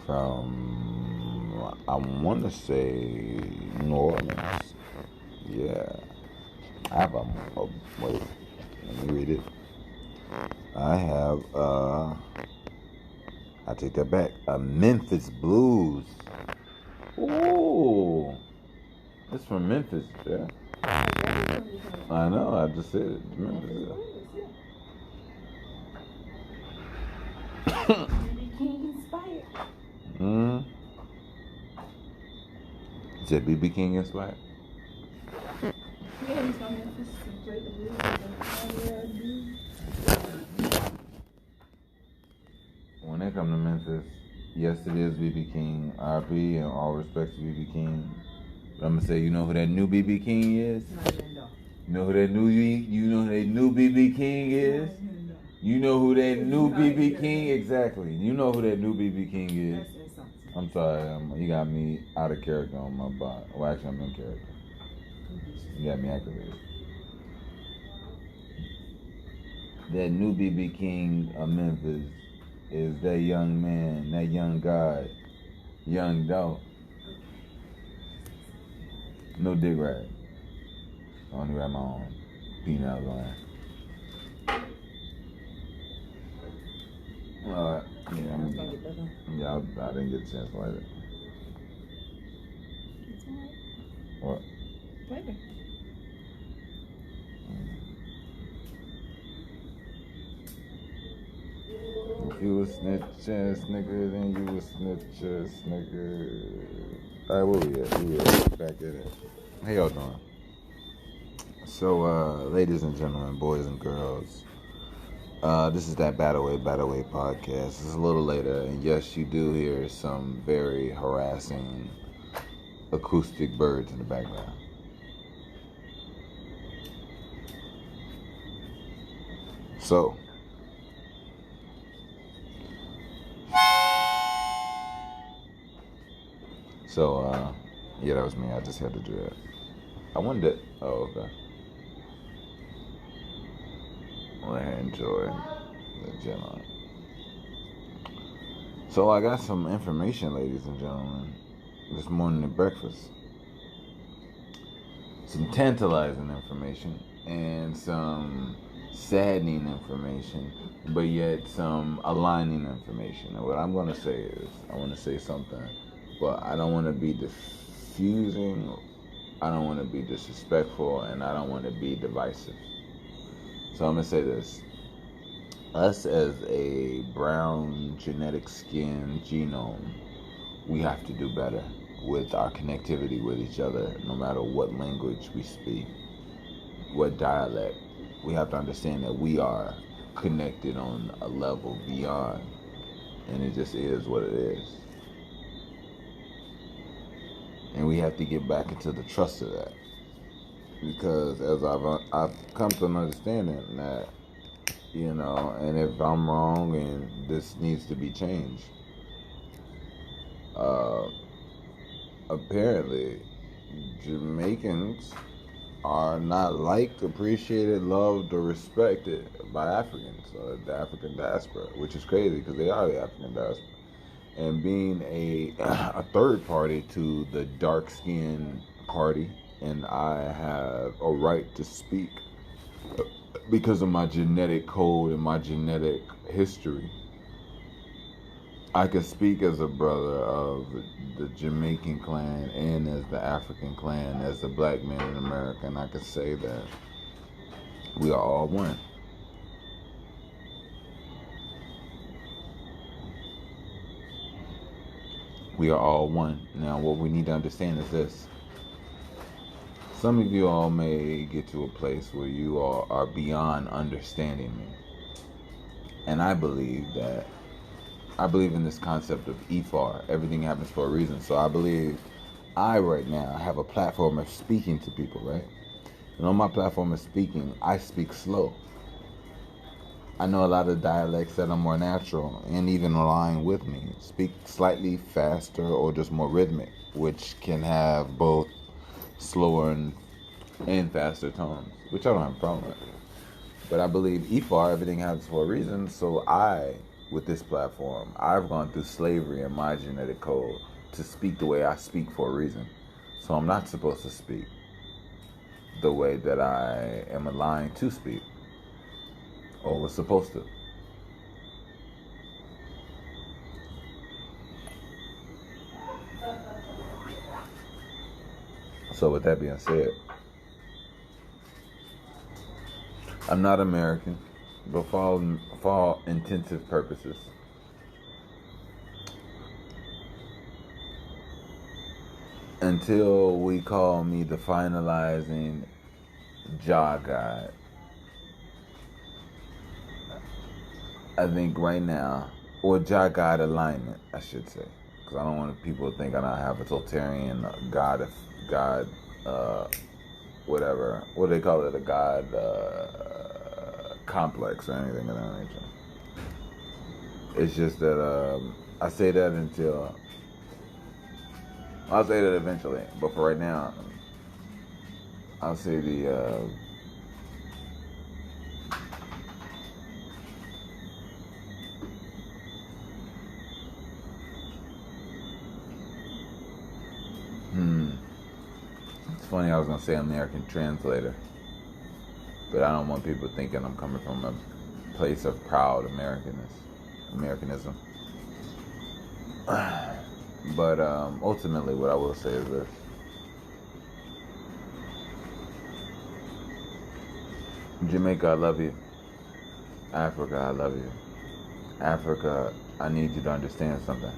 from, I want to say, New Orleans. Yeah. I have wait, let me read it. I have, I take that back, a Memphis Blues. Ooh. It's from Memphis, yeah. I know, I just said it. Memphis, BB King inspired. Is that BB King inspired? Yeah, he's from Memphis. He played the blues When they come to Memphis, yes, it is BB King, RP, and all respect to BB King. But I'm gonna say, you know who that new BB King is? You know who that new BB King is? You know who that new BB King? Exactly. You know who that new BB King is? I'm sorry, you got me out of character on my body. Well, actually, I'm in character. You got me activated. That new BB King of Memphis is that young man, that young guy, young dog. No dick rag. I only ride my own peanut line. Alright. Yeah, I didn't get a chance to light it. What? Later. If you a snitch ass nigga, then you a snitch ass nigga. Alright, where we at? Back at it. How y'all doing? So, ladies and gentlemen, boys and girls, this is that Battle Way podcast. It's a little later, and yes, you do hear some very harassing acoustic birds in the background. So, yeah, that was me. I just had to do that. I wondered. Oh, okay. Well, enjoy the gentleman. So I got some information, ladies and gentlemen, this morning at breakfast. Some tantalizing information and some saddening information, but yet some aligning information. And what I'm going to say is, I want to say something, but I don't want to be diffusing, I don't want to be disrespectful, and I don't want to be divisive. So I'm gonna say this: us as a brown genetic skin genome, we have to do better with our connectivity with each other, no matter what language we speak, what dialect. We have to understand that we are connected on a level beyond, and it just is what it is. And we have to get back into the trust of that, because as I've come to an understanding that, you know, and if I'm wrong and this needs to be changed, uh, apparently Jamaicans are not liked, appreciated, loved, or respected by Africans, the African diaspora, which is crazy because they are the African diaspora. And being a third party to the dark skinned party, and I have a right to speak because of my genetic code and my genetic history. I can speak as a brother of the Jamaican clan and as the African clan, as the black man in America, and I can say that we are all one. We are all one. Now, what we need to understand is this. Some of you all may get to a place where you all are beyond understanding me. And I believe in this concept of EFAR. Everything happens for a reason. So I believe I right now have a platform of speaking to people, right? And on my platform of speaking, I speak slow. I know a lot of dialects that are more natural and even align with me. Speak slightly faster or just more rhythmic, which can have both slower and faster tones, which I don't have a problem with. But I believe EFAR, everything happens for a reason. So with this platform, I've gone through slavery in my genetic code to speak the way I speak for a reason. So I'm not supposed to speak the way that I am aligned to speak, or was supposed to. So with that being said, I'm not American, but for all intensive purposes, until we call me the finalizing Jah God, I think right now, or Jah God alignment, I should say, because I don't want people to think I don't have a totalitarian God, whatever, what do they call it, a God complex or anything of that nature. It's just that I say that until I'll say that eventually, but for right now, I'll say the it's funny, I was gonna say American translator, but I don't want people thinking I'm coming from a place of proud Americanism. But ultimately, what I will say is this: Jamaica, I love you. Africa, I love you. Africa, I need you to understand something.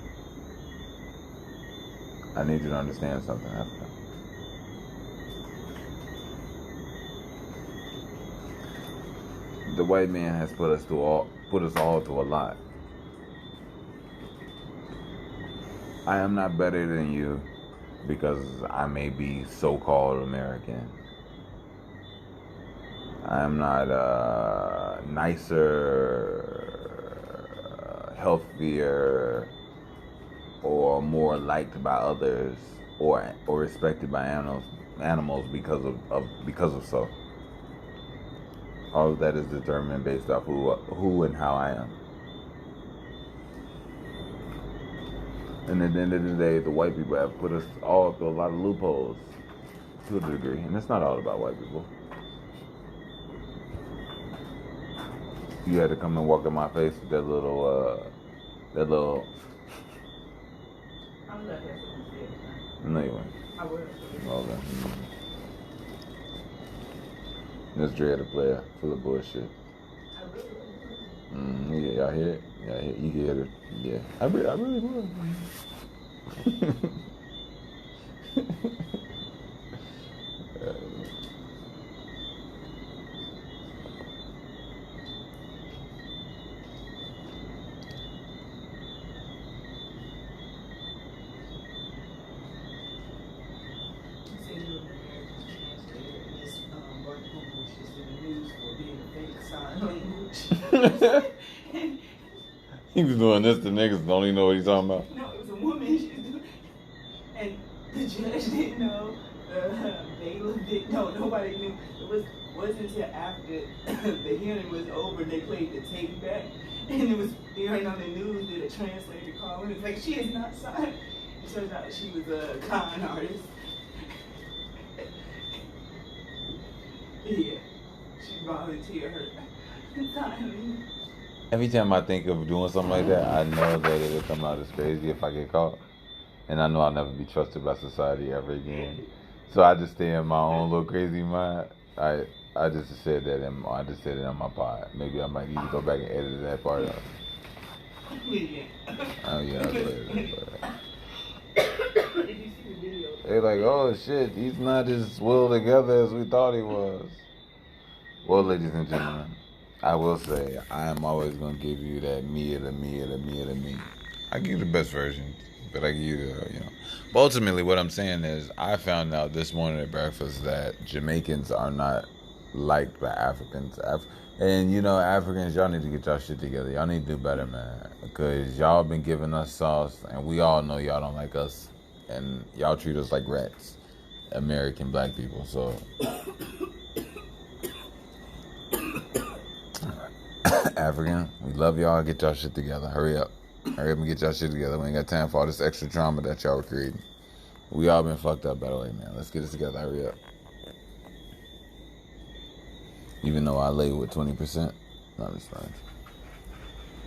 I need you to understand something, Africa. The white man has put us all through a lot. I am not better than you because I may be so-called American. I am not nicer, healthier, or more liked by others, or respected by animals because of so. All of that is determined based off who and how I am. And at the end of the day, the white people have put us all through a lot of loopholes to a degree, and it's not all about white people. You had to come and walk in my face with that little. I'm not that No, you weren't. I will. Okay. Miss Dre the player, full of bullshit. Yeah, y'all hear it? Yeah, you can hear it. Yeah, I really was. He was doing this to niggas don't even know what he's talking about. No, it was a woman. She was doing, and the judge didn't know. The bailiff didn't know. Nobody knew. It wasn't until after the hearing was over they played the tape back, and it was airing on the news that a translator called and it was like, she is not signed. It turns out she was a con artist. Yeah, she volunteered her time. Every time I think of doing something like that, I know that it'll come out as crazy if I get caught. And I know I'll never be trusted by society ever again. So I just stay in my own little crazy mind. I just said that in my pod. Maybe I might need to go back and edit that part out. Yeah. Oh yeah, I'll edit that part. Did you see the video? They're like, oh shit, he's not as well together as we thought he was. Well, ladies and gentlemen, I will say I am always gonna give you that me of the me of the me of the me. I give you the best version, but I give you the But ultimately, what I'm saying is, I found out this morning at breakfast that Jamaicans are not liked by Africans. And Africans, y'all need to get y'all shit together. Y'all need to do better, man. Because y'all been giving us sauce, and we all know y'all don't like us, and y'all treat us like rats, American black people. So. African, we love y'all. Get y'all shit together. Hurry up and get y'all shit together. We ain't got time for all this extra drama that y'all were creating. We all been fucked up, by the way, man. Let's get this together. Hurry up. Even though I lay with 20%. No, I'm just fine.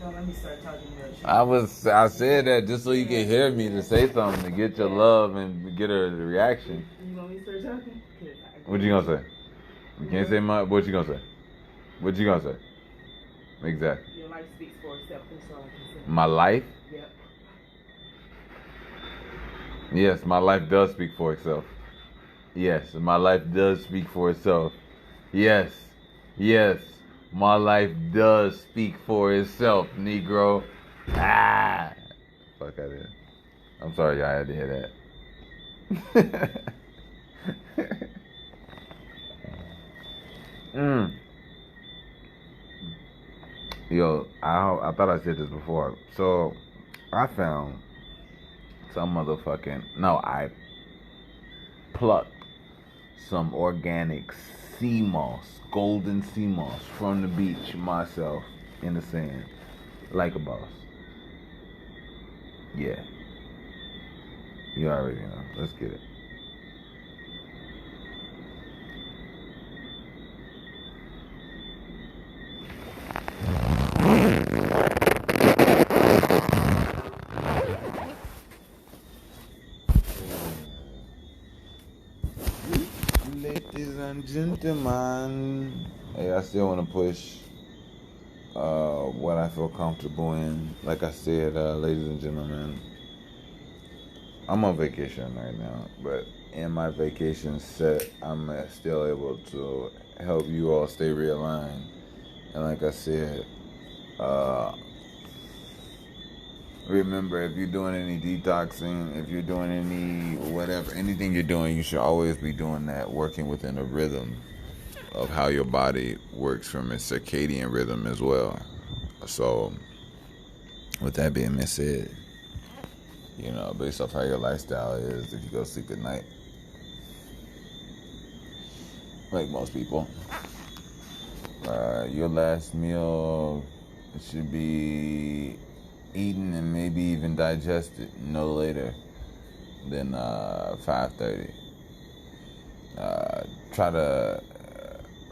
Don't let me start talking about shit. I said that just so you can hear me to say something, to get your love and get a reaction. You want me to start talking? What you gonna say? You can't say much. What you gonna say? What you gonna say? Exactly. Your life speaks for itself. That's all I can say. My life? Yep. Yes, my life does speak for itself. Yes, my life does speak for itself. Yes, my life does speak for itself, Negro. Ah! Fuck I did. I'm sorry y'all had to hear that. Yo, I thought I said this before. So, I found some I plucked some organic sea moss, golden sea moss from the beach myself in the sand, like a boss. Yeah. You already know. Let's get it. Ladies and gentlemen, hey, I still want to push what I feel comfortable in. Like I said, ladies and gentlemen, I'm on vacation right now, but in my vacation set, I'm still able to help you all stay realigned. And like I said, remember, if you're doing any detoxing, if you're doing any whatever, anything you're doing, you should always be doing that, working within a rhythm of how your body works from its circadian rhythm as well. So, with that being said, based off how your lifestyle is, if you go to sleep at night, like most people, your last meal should be eaten and maybe even digested no later than 5:30. Try to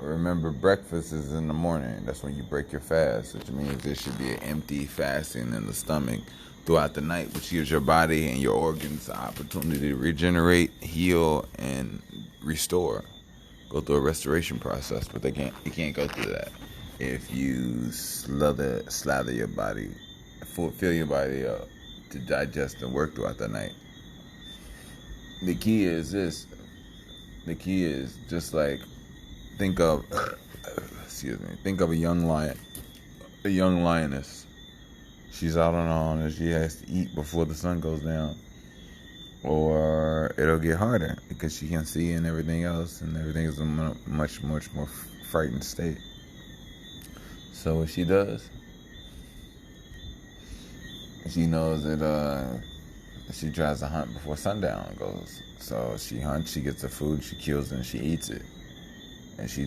remember breakfast is in the morning. That's when you break your fast, which means there should be an empty fasting in the stomach throughout the night, which gives your body and your organs the opportunity to regenerate, heal, and restore. go through a restoration process, but it can't go through that if you slather your body, fill your body up to digest and work throughout the night. The key is this. The key is just like think of think of a young lioness. She's out on her own and she has to eat before the sun goes down, or it'll get harder because she can see and everything else, and everything is a much more frightened state. So what she does, she knows that she tries to hunt before sundown goes. So she hunts, she gets the food, she kills it, and she eats it. And she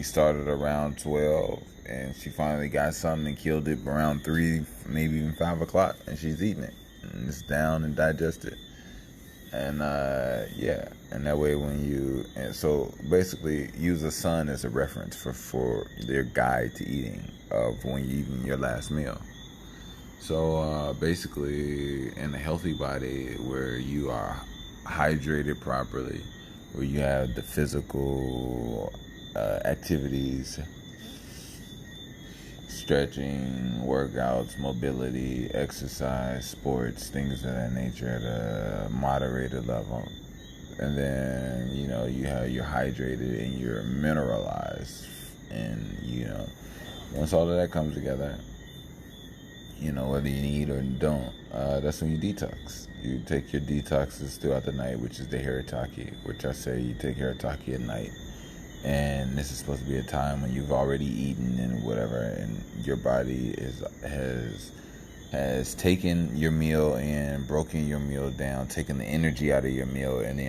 started around 12, and she finally got something and killed it around 3, maybe even 5 o'clock, and she's eating it. And it's down and digested. And and that way so basically use the sun as a reference for their guide to eating of when you're eating your last meal. So basically in a healthy body where you are hydrated properly, where you have the physical activities, stretching, workouts, mobility, exercise, sports, things of that nature at a moderated level. And then, you're hydrated and you're mineralized. And, once all of that comes together, whether you need or don't, that's when you detox. You take your detoxes throughout the night, which is the Hirataki, which I say you take Hirataki at night. And this is supposed to be a time when you've already eaten and whatever, and your body has taken your meal and broken your meal down, taken the energy out of your meal, and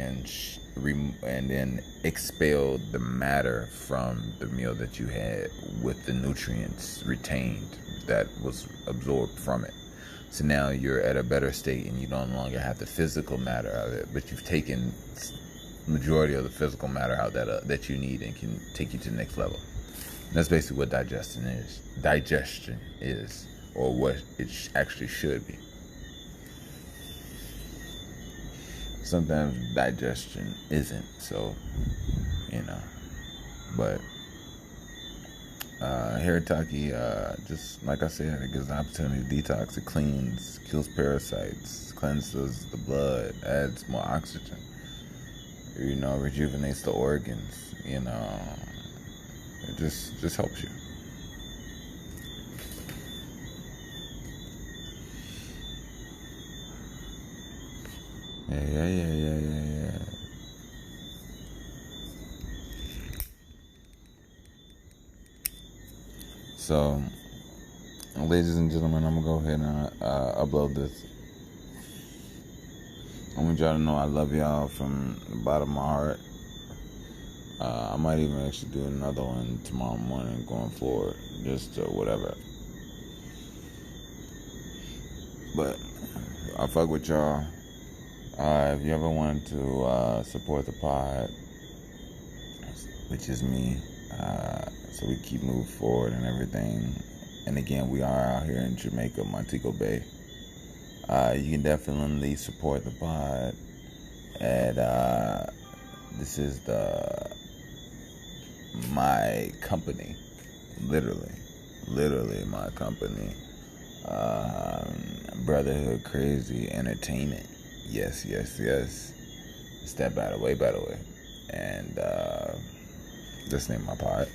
then expelled the matter from the meal that you had with the nutrients retained that was absorbed from it. So now you're at a better state and you no longer have the physical matter of it, but you've taken majority of the physical matter out that you need and can take you to the next level. And that's basically what digestion is, or what it actually should be. Sometimes digestion isn't, so but Hirataki, just like I said, it gives an opportunity to detox. It cleans, kills parasites, cleanses the blood, adds more oxygen, rejuvenates the organs, it just helps you. Yeah. So, ladies and gentlemen, I'm gonna go ahead and upload this. I want y'all to know I love y'all from the bottom of my heart. I might even actually do another one tomorrow morning going forward, just whatever. But I fuck with y'all. If you ever wanted to support the pod, which is me, so we keep moving forward and everything. And again, we are out here in Jamaica, Montego Bay. You can definitely support the pod at this is my company, literally my company, Brotherhood Crazy Entertainment. Yes. It's that by the way. And that's the name of my pod.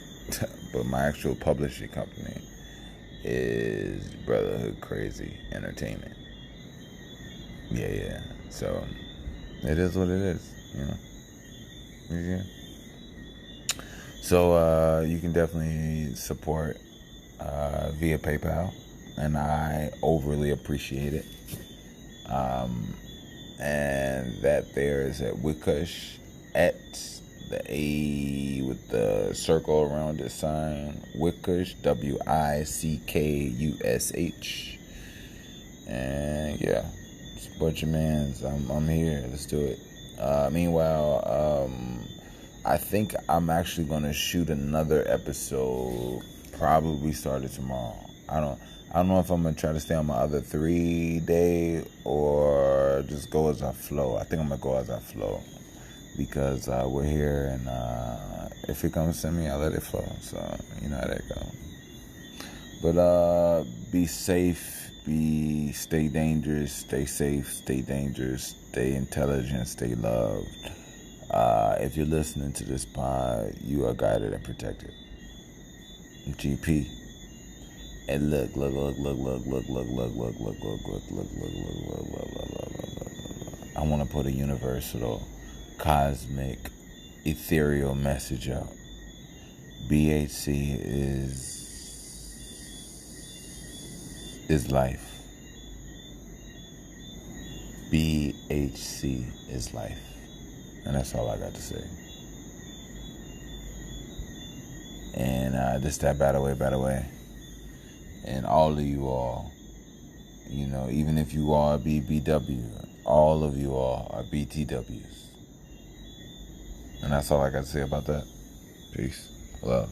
But my actual publishing company is Brotherhood Crazy Entertainment. Yeah. So it is what it is, Yeah. So you can definitely support via PayPal, and I overly appreciate it. And that there is at Wickush, at the A with the circle around the sign, Wickush, WICKUSH. And yeah, support your mans. I'm here. Let's do it. Meanwhile, I think I'm actually gonna shoot another episode. Probably started tomorrow. I don't know if I'm gonna try to stay on my other 3-day or just go as I flow. I think I'm gonna go as I flow. because we're here, and if it comes to me, I let it flow. So you know how that goes. But be safe, stay dangerous, stay safe, stay dangerous, stay intelligent, stay loved. If you're listening to this pod, you are guided and protected. GP. And look. I want to put a universal, cosmic, ethereal message out. BHC is life. BHC is life. And that's all I got to say. And this that Battle Way. And all of you all, you know, even if you are BBW, all of you all are BTWs. And that's all I got to say about that. Peace. Love.